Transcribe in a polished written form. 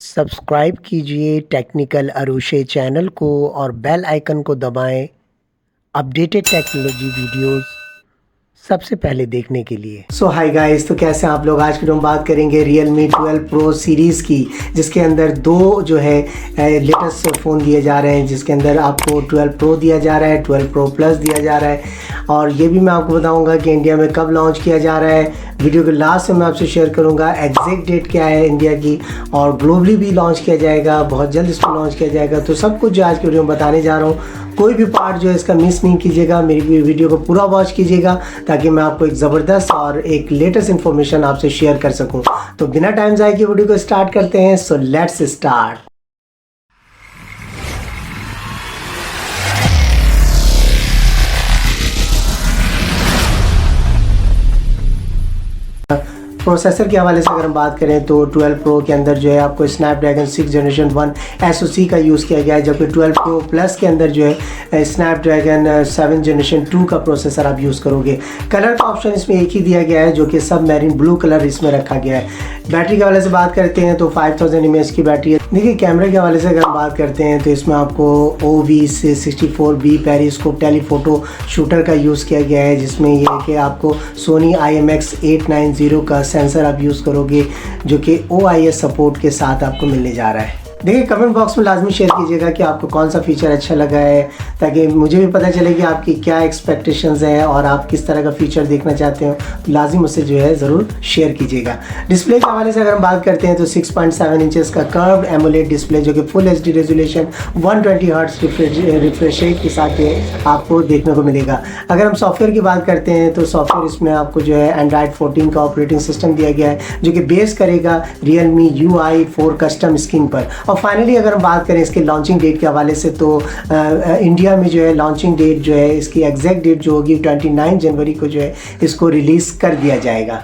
Subscribe कीजिए technical Arushe channel को और बेल आइकन को दबाएं अपडेटेड टेक्नोलॉजी वीडियोस सबसे पहले देखने के लिए। सो हाय गाइस, तो कैसे हैं आप लोग। आज की हम बात करेंगे Realme 12 Pro सीरीज़ की, जिसके अंदर दो जो है लेटेस्ट फ़ोन दिए जा रहे हैं, जिसके अंदर आपको 12 Pro दिया जा रहा है, 12 Pro Plus दिया जा रहा है, और ये भी मैं आपको बताऊंगा कि इंडिया में कब लॉन्च किया जा रहा है। वीडियो के लास्ट में मैं आपसे शेयर करूंगा एग्जैक्ट डेट क्या है इंडिया की, और ग्लोबली भी लॉन्च किया जाएगा, बहुत जल्द इसको लॉन्च किया जाएगा। तो सब कुछ जो आज की वीडियो में बताने जा रहा हूँ, कोई भी पार्ट जो है इसका मिस नहीं कीजिएगा, मेरी वीडियो को पूरा वॉच कीजिएगा ताकि मैं आपको एक ज़बरदस्त और एक लेटेस्ट इन्फॉर्मेशन आपसे शेयर कर सकूं। तो बिना टाइम ज़ाया किए वीडियो को स्टार्ट करते हैं। So let's start. प्रोसेसर के हवाले से अगर हम बात करें तो 12 Pro के अंदर जो है आपको स्नैपड्रैगन 6 जनरेशन 1 SoC का यूज़ किया गया है, जबकि 12 Pro Plus के अंदर जो है स्नैपड्रैगन 7 जनरेशन 2 का प्रोसेसर आप यूज़ करोगे। कलर का ऑप्शन इसमें एक ही दिया गया है, जो कि सब मैरीन ब्लू कलर इसमें रखा गया है। बैटरी के हवाले से बात करते हैं तो 5000 mAh की बैटरी है। देखिए, कैमरे के हवाले से अगर हम बात करते हैं तो इसमें आपको OV64B पेरिस्कोप टेलीफोटो शूटर का यूज़ किया गया है, जिसमें ये है कि आपको सोनी IMX890 का सेंसर आप यूज़ करोगे, जो कि OIS सपोर्ट के साथ आपको मिलने जा रहा है। देखिए, कमेंट बॉक्स में लाजमी शेयर कीजिएगा कि आपको कौन सा फीचर अच्छा लगा है, ताकि मुझे भी पता चले कि आपकी क्या एक्सपेक्टेशंस हैं और आप किस तरह का फीचर देखना चाहते हो। तो लाजिम मुझसे जो है ज़रूर शेयर कीजिएगा। डिस्प्ले के हवाले से अगर हम बात करते हैं तो 6.7 इंचेस का कर्व्ड एमोलेड डिस्प्ले, जो कि full HD resolution 120 hertz refresh rate के साथ आपको देखने को मिलेगा। अगर हम सॉफ्टवेयर की बात करते हैं तो सॉफ्टवेयर इसमें आपको जो है Android 14 का ऑपरेटिंग सिस्टम दिया गया है, जो कि बेस करेगा Realme UI 4 कस्टम स्क्रीन पर। और फाइनली अगर हम बात करें इसके लॉन्चिंग डेट के हवाले से तो इंडिया में जो है लॉन्चिंग डेट जो है इसकी एग्जैक्ट डेट जो होगी 29 जनवरी को जो है इसको रिलीज़ कर दिया जाएगा।